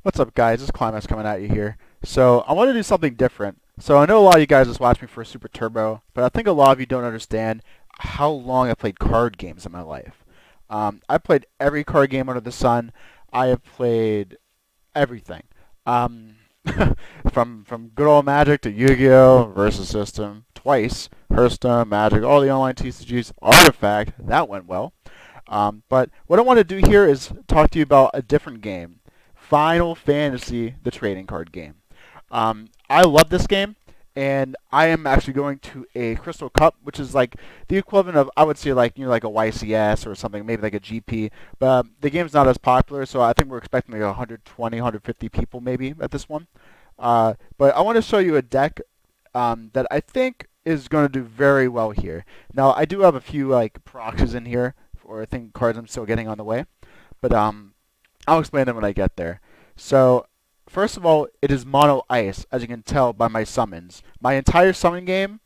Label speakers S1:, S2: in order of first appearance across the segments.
S1: What's up, guys? It's Climax coming at you here. So I want to do something different. So I know a lot of you guys just watch me for Super Turbo, but I think a lot of you don't understand how long I played card games in my life. I played every card game under the sun. I have played everything. Um, from good old Magic to Yu-Gi-Oh! Versus System, twice, Hearthstone, Magic, all the online TCGs, Artifact, that went well. But what I want to do here is talk to you about a different game, Final Fantasy, the trading card game. I love this game, and I am actually going to a Crystal Cup, which is like the equivalent of, I would say, like like a YCS or something, maybe like a GP. But the game's not as popular, so I think we're expecting like 120, 150 people maybe at this one. But I want to show you a deck that I think is going to do very well here. Now, I do have a few like proxies in here, or I think cards I'm still getting on the way, but I'll explain them when I get there. So, first of all, it is mono ice, as you can tell by my summons. My entire summon game,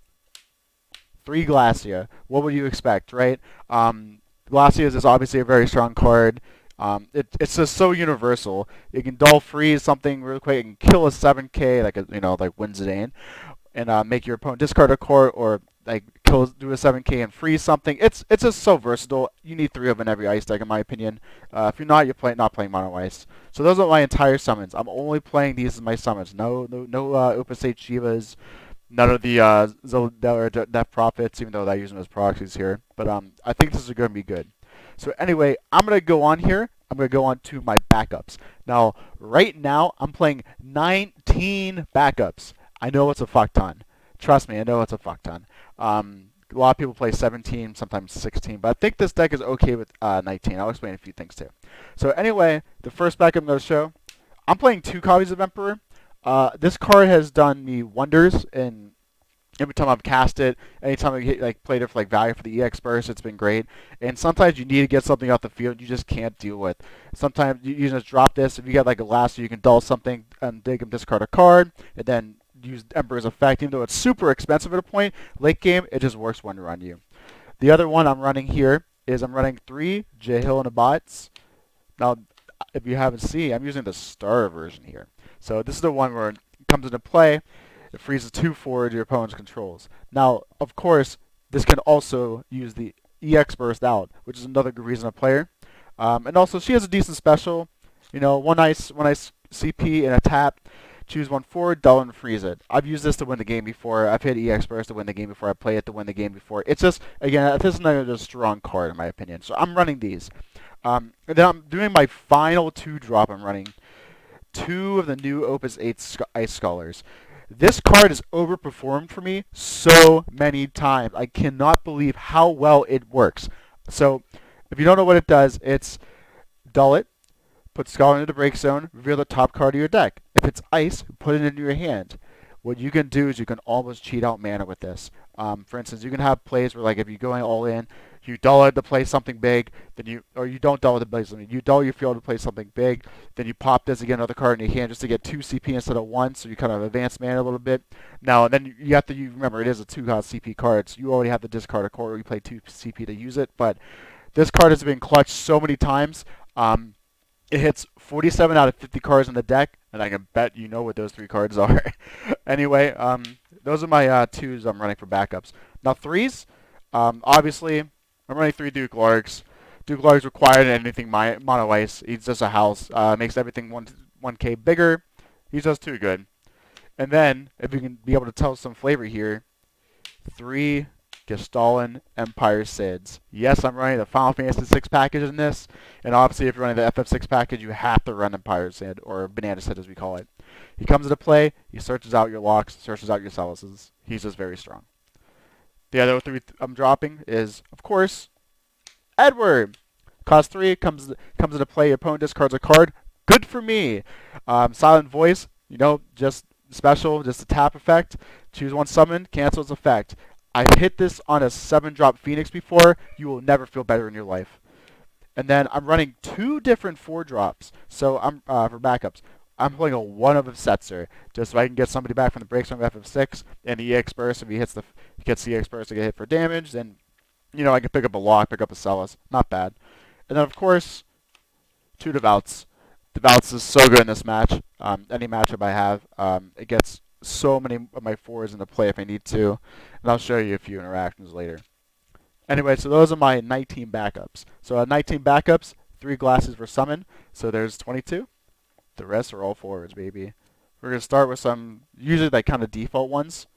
S1: 3 Glacia. What would you expect, right? Glacia is obviously a very strong card. It's just so universal. You can dull freeze something real quick. You can kill a 7K like like Winsdane, and make your opponent discard a card, or like do a 7K and freeze something. It's just so versatile. You need 3 of them in every ice deck, in my opinion. If you're not, not playing mono ice. So those are my entire summons. I'm only playing these as my summons. No Opus 8 Shivas. None of the Zelda or Death Prophets, even though I use them as proxies here. But I think this is going to be good. So anyway, I'm going to go on here. I'm going to go on to my backups. Now, right now, I'm playing 19 backups. I know it's a fuck ton. Trust me, I know it's a fuck ton. A lot of people play 17, sometimes 16, but I think this deck is okay with 19. I'll explain a few things too. So anyway, the first backup I'm going to show, I'm playing 2 copies of Emperor. This card has done me wonders, and every time I've cast it, anytime I played it for like value for the EX burst, it's been great. And sometimes you need to get something off the field you just can't deal with. Sometimes you just drop this. If you get like a Lasso, you can dull something and dig and discard a card, and then use Emperor's effect. Even though it's super expensive at a point, late game it just works wonder on you. The other one I'm running here is I'm running 3 Jahil and Abats. Now, if you haven't seen, I'm using the Star version here. So this is the one where it comes into play. It freezes 2 forward your opponent's controls. Now, of course, this can also use the EX burst out, which is another good reason to play her. And also, she has a decent special. One nice CP and a tap. Choose 1 forward, dull and freeze it. I've used this to win the game before. I've hit EX burst to win the game before. I play it to win the game before. It's just, again, this is not a strong card in my opinion. So I'm running these. And then I'm doing my final 2 drop. I'm running 2 of the new Opus 8 Ice Scholars. This card has overperformed for me so many times. I cannot believe how well it works. So, if you don't know what it does, it's dull it, put Scholar into the break zone, reveal the top card of your deck. If it's ice, put it into your hand. What you can do is you can almost cheat out mana with this. For instance, you can have plays where, like, if you're going all in, you dull it to play something big, or you don't dull it to play something. You dull your field to play something big, then you pop this again, another card in your hand just to get 2 CP instead of 1, so you kind of advance mana a little bit. Now, then you have to remember it is a 2 CP card, so you already have to discard a card or you play 2 CP to use it. But this card has been clutched so many times. It hits 47 out of 50 cards in the deck, and I can bet you know what those 3 cards are. Anyway, those are my 2s I'm running for backups. Now 3s, obviously, I'm running 3 Duke Larks. Duke Larks required anything mono ice. He's just a house. Makes everything 1K bigger. He's just too good. And then, if you can be able to tell some flavor here, 3 Gestalin Empire Sids. Yes, I'm running the Final Fantasy 6 package in this, and obviously if you're running the FF6 package, you have to run Empire Sid, or Banana Sid as we call it. He comes into play, he searches out your locks, searches out your Celuses. He's just very strong. The other 3 I'm dropping is, of course, Edward. Cost 3, comes into play, your opponent discards a card. Good for me. Silent Voice, just special, just a tap effect. Choose 1 summon, cancel its effect. I've hit this on a 7-drop Phoenix before. You will never feel better in your life. And then I'm running 2 different 4-drops. So I'm for backups. I'm playing a 1 of Setzer, just so I can get somebody back from the break zone of FF6 and the EX burst. If he gets the EX burst to get hit for damage, then I can pick up a lock, pick up a Celis. Not bad. And then of course, 2 Devouts. The balance is so good in this match. Any matchup I have, it gets so many of my fours into play if I need to, and I'll show you a few interactions later. Anyway, so those are my 19 backups. So 19 backups, 3 glasses were summoned, so there's 22. The rest are all forwards, baby. We're going to start with some, usually like kind of default ones.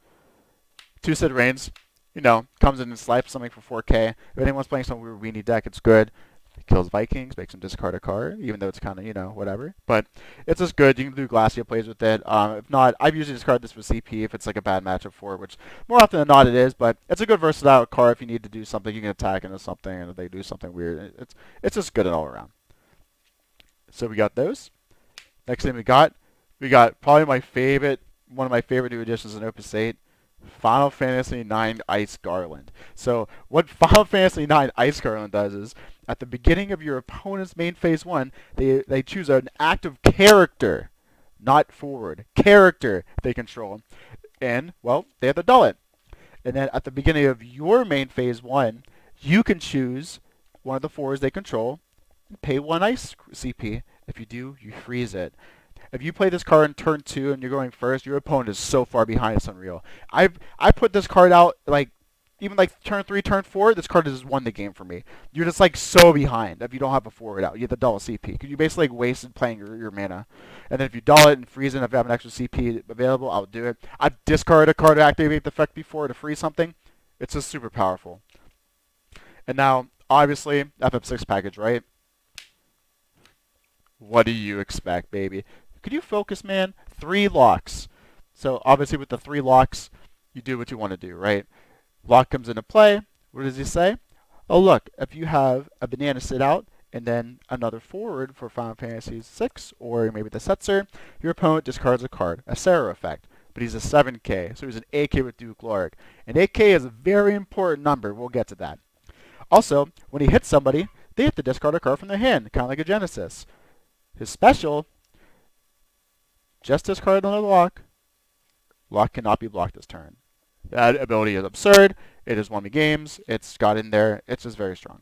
S1: Two Sid Reigns, comes in and slides something for 4K. If anyone's playing some weird weenie deck, it's good. It kills Vikings, makes them discard a card, even though it's kind of, whatever. But it's just good. You can do Glacia plays with it. If not, I've usually discarded this for CP if it's like a bad matchup for it, which more often than not it is. But it's a good versatile card if you need to do something. You can attack into something, and if they do something weird, it's just good all around. So we got those. Next thing we got probably one of my favorite new additions in Opus 8. Final Fantasy IX Ice Garland. So what Final Fantasy IX Ice Garland does is, at the beginning of your opponent's main phase 1, they choose an active character, not forward, character they control, and, well, they have to dull it. And then at the beginning of your main phase 1, you can choose one of the forwards they control, pay 1 ice CP. If you do, you freeze it. If you play this card in turn 2 and you're going first, your opponent is so far behind, it's unreal. I put this card out even turn 3, turn 4. This card has won the game for me. You're just so behind if you don't have a forward out. You have to dull CP because you basically wasted playing your mana. And then if you dull it and freeze it, if you have an extra CP available, I'll do it. I've discarded a card to activate the effect before to freeze something. It's just super powerful. And now, obviously, FF6 package, right? What do you expect, baby? Could you focus, man? 3 locks. So obviously with the 3 locks, you do what you want to do, right? Lock comes into play. What does he say? Oh, look, if you have a banana sit out and then another forward for Final Fantasy VI or maybe the Setzer, your opponent discards a card, a Sarah effect. But he's a 7K, so he's an 8K with Duke Loric. And 8K is a very important number. We'll get to that. Also, when he hits somebody, they have to discard a card from their hand, kind of like a Genesis. His special, just discard another lock. Lock cannot be blocked this turn. That ability is absurd. It has won me games. It's got in there. It's just very strong.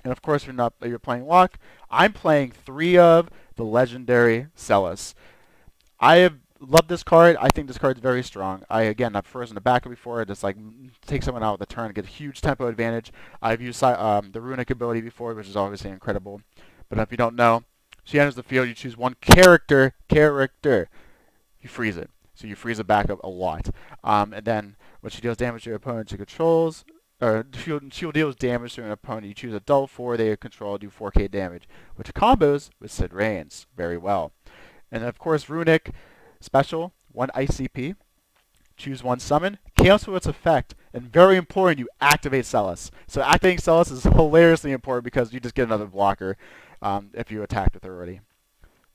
S1: And of course, you're playing lock. I'm playing 3 of the legendary Celis. I have loved this card. I think this card is very strong. I've frozen the back before. Just take someone out with a turn, get a huge tempo advantage. I've used the runic ability before, which is obviously incredible. But if you don't know, she enters the field, you choose one character, you freeze it. So you freeze it back up a lot. And then when she deals damage to your opponent she controls, or she'll deals damage to an opponent, you choose a dull 4 they control, do 4k damage, which combos with Sid Reigns very well. And then of course runic, special, 1 ICP, choose 1 summon, cancel its effect, and very important, you activate Celis. So activating Celis is hilariously important because you just get another blocker. If you attacked with her already.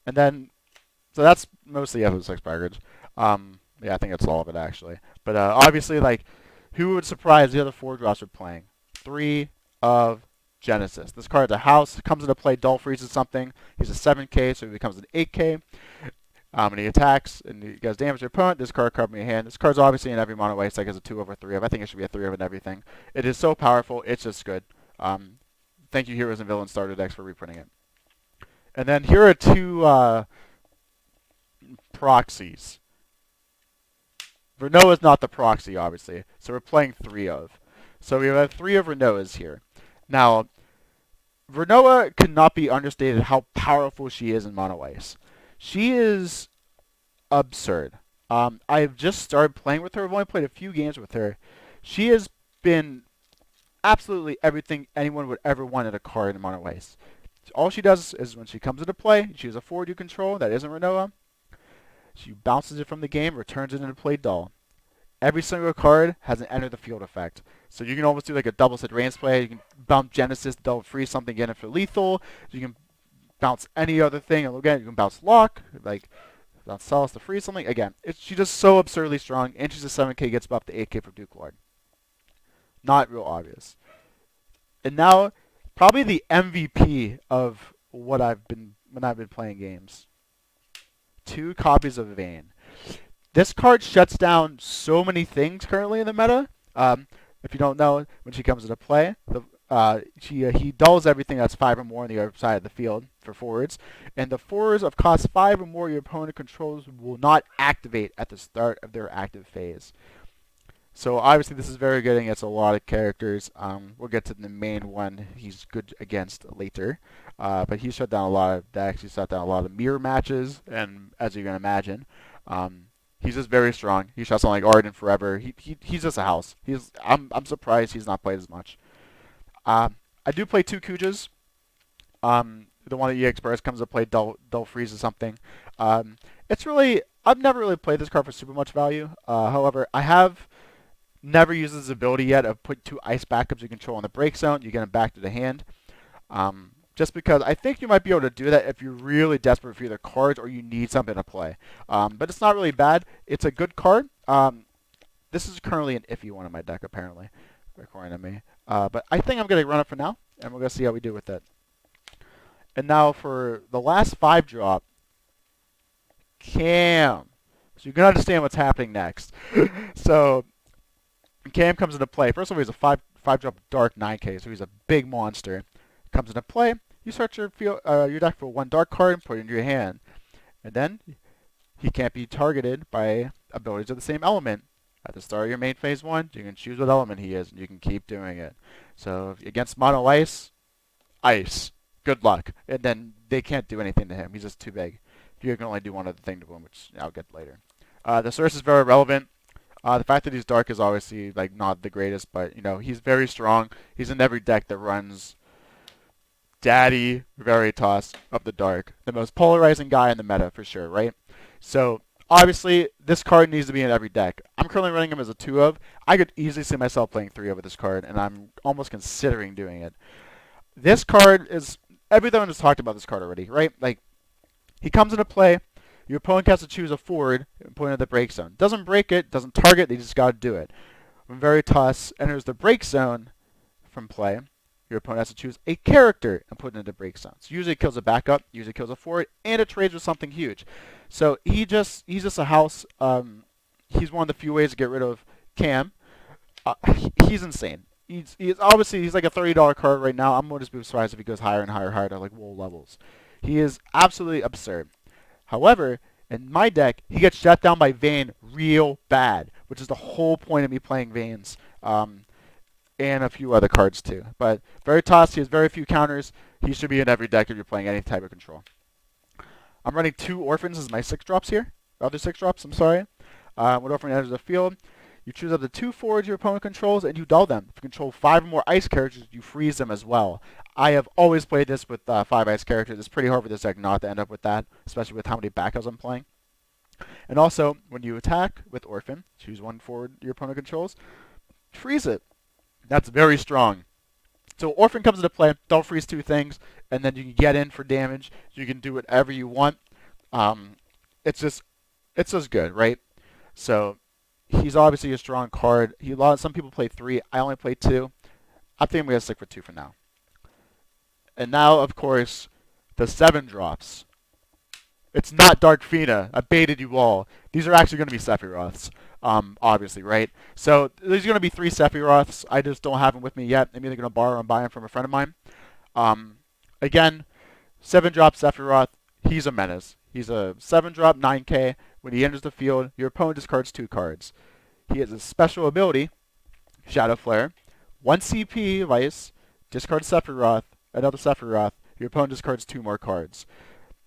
S1: And then, so that's mostly FF6 package. Yeah, I think that's all of it actually. But obviously, who would surprise the other 4 drops we're playing? 3 of Genesis. This card's a house, comes into play, dull freezes something. He's a 7K, so he becomes an 8K. And he attacks, and he does damage to your opponent. This card in your hand. This card's obviously in every mono waste, as a 2 over 3 of. I think it should be a 3 of in everything. It is so powerful, it's just good. Thank you, Heroes and Villains starter decks, for reprinting it. And then here are 2 proxies. Renoa is not the proxy, obviously, so we're playing 3 of. So we have 3 of Renoas here. Now, Renoa cannot be understated how powerful she is in Mono Ice. She is absurd. I've just started playing with her. I've only played a few games with her. She has been absolutely everything anyone would ever want in a card in Mono Ice. All she does is when she comes into play, she has a forward you control that isn't Renoa. She bounces it from the game, returns it into play dull. Every single card has an enter the field effect. So you can almost do a double Sid Reigns play. You can bounce Genesis, double freeze something, get it for lethal. You can bounce any other thing. And again, you can bounce Lock, bounce Celis to freeze something. Again, she's just so absurdly strong. And she's a 7K, gets buffed to 8K for Duke Lord. Not real obvious. And now, probably the MVP of when I've been playing games. 2 copies of Vayne. This card shuts down so many things currently in the meta. If you don't know, when she comes into play, He dulls everything that's 5 or more on the other side of the field for forwards, and the forwards of cost 5 or more your opponent controls will not activate at the start of their active phase. So obviously this is very good against a lot of characters. We'll get to the main one he's good against later. But he shut down a lot of decks. He shut down a lot of mirror matches, and as you can imagine, he's just very strong. He shuts down like Arden forever. He's just a house. I'm surprised he's not played as much. I do play 2 Kujas. The one that EX Burst comes to play Dull Freeze or something. It's really I've never really played this card for super much value. However, I have never used his ability yet of put 2 ice backups you control on the break zone. You get them back to the hand. Just because I think you might be able to do that if you're really desperate for either cards or you need something to play. But it's not really bad. It's a good card. This is currently an iffy one in my deck, apparently, according to me. But I think I'm going to run it for now, and we're going to see how we do with it. And now for the last 5 drop, Cam. So you can understand what's happening next. So Cam comes into play. First of all, he's a 5 drop dark 9K, so he's a big monster. Comes into play. You search your deck for 1 dark card and put it into your hand. And then he can't be targeted by abilities of the same element. At the start of your main phase 1, you can choose what element he is, and you can keep doing it. So against mono ice, ice. Good luck. And then they can't do anything to him. He's just too big. You can only do one other thing to him, which I'll get later. The source is very relevant. The fact that he's dark is obviously like not the greatest, but he's very strong. He's in every deck that runs Daddy Veritas of the Dark, the most polarizing guy in the meta for sure, right? So obviously this card needs to be in every deck. I'm currently running him as a 2 of. I could easily see myself playing 3 of with this card, and I'm almost considering doing it. This card is everyone has talked about this card already, right? Like he comes into play. Your opponent has to choose a forward and put it in the break zone. Doesn't break it, doesn't target, they just got to do it. When Veritas enters the break zone from play, your opponent has to choose a character and put it in the break zone. So usually it kills a backup, usually it kills a forward, and it trades with something huge. So he's just a house. He's one of the few ways to get rid of Cam. He's insane. He's obviously he's like a $30 card right now. I'm going to be surprised if he goes higher and higher to like wool levels. He is absolutely absurd. However, in my deck, he gets shut down by Vayne real bad, which is the whole point of me playing Vaynes, and a few other cards too. But Veritas, he has very few counters. He should be in every deck if you're playing any type of control. I'm running 2 Orphans as my 6 drops here. Other 6 drops, I'm sorry. When Orphan enters the field, you choose up to 2 forwards your opponent controls, and you dull them. If you control 5 or more ice characters, you freeze them as well. I have always played this with 5 ice characters. It's pretty hard for this deck not to end up with that, especially with how many backups I'm playing. And also, when you attack with Orphan, choose 1 forward your opponent controls, freeze it. That's very strong. So Orphan comes into play, don't freeze 2 things, and then you can get in for damage. You can do whatever you want. It's just good, right? So he's obviously a strong card. Some people play 3. I only play 2. I think I'm going to stick with 2 for now. And now, of course, the 7 drops. It's not Dark Fina. I baited you all. These are actually going to be Sephiroths, obviously, right? So there's going to be 3 Sephiroths. I just don't have them with me yet. I'm either going to borrow and buy them from a friend of mine. Again, 7-drop Sephiroth. He's a menace. He's a 7-drop 9K. When he enters the field, your opponent discards 2 cards. He has a special ability, Shadow Flare. 1 CP Vice, discard Sephiroth, another Sephiroth. Your opponent discards 2 more cards.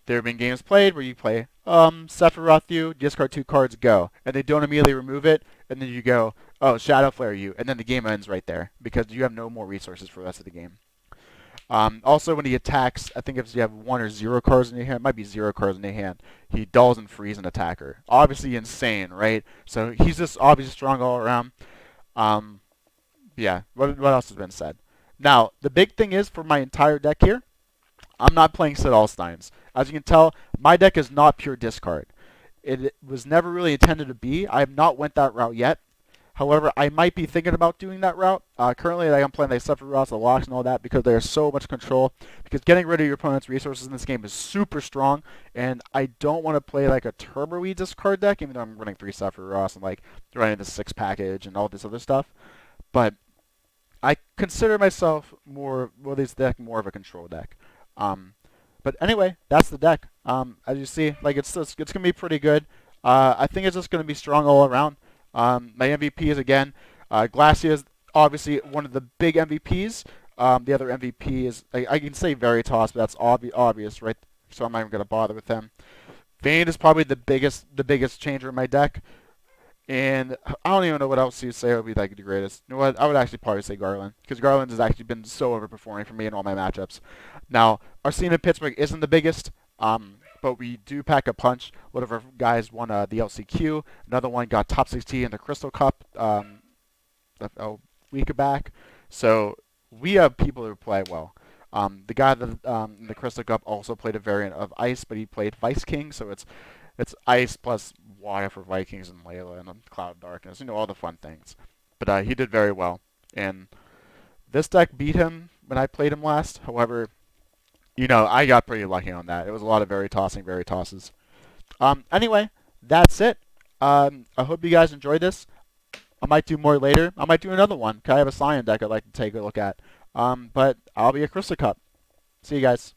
S1: There have been games played where you play Sephiroth you, discard 2 cards, go. And they don't immediately remove it, and then you go, oh, Shadow Flare you, and then the game ends right there because you have no more resources for the rest of the game. Also, when he attacks, I think if you have 1 or 0 cards in your hand, it might be 0 cards in your hand, he dulls and frees an attacker. Obviously insane, right? So he's just obviously strong all around. Yeah, what else has been said? Now, the big thing is for my entire deck here, I'm not playing Sid Allsteins. As you can tell, my deck is not pure discard. It was never really intended to be. I have not went that route yet. However, I might be thinking about doing that route. Currently, I'm playing like Sephiroth, the locks, and all that because there's so much control. Because getting rid of your opponent's resources in this game is super strong, and I don't want to play like a Turbo discard deck, even though I'm running 3 Sephiroths and like running the 6 package and all this other stuff. But consider myself more, well, this deck more of a control deck. Um, but anyway, that's the deck. As you see, like it's gonna be pretty good. I think it's just gonna be strong all around. My MVP is again, Glacia is obviously one of the big MVPs. The other MVP is I can say Veritas, but that's obvious, right? So I'm not even gonna bother with him. Vayne is probably the biggest changer in my deck. And I don't even know what else you'd say would be like the greatest. You know what? I would actually probably say Garland because Garland has actually been so overperforming for me in all my matchups. Now, our scene in Pittsburgh isn't the biggest, but we do pack a punch. One of our guys won the LCQ. Another one got top 16 in the Crystal Cup a week back. So we have people who play well. The guy that in the Crystal Cup also played a variant of Ice, but he played Vice King, so it's Ice plus Water for Vikings and Layla and Cloud Darkness. You know, all the fun things. But he did very well. And this deck beat him when I played him last. However, I got pretty lucky on that. It was a lot of very tosses. Anyway, that's it. I hope you guys enjoyed this. I might do more later. I might do another one. 'Cause I have a Scion deck I'd like to take a look at. But I'll be a Crystal Cup. See you guys.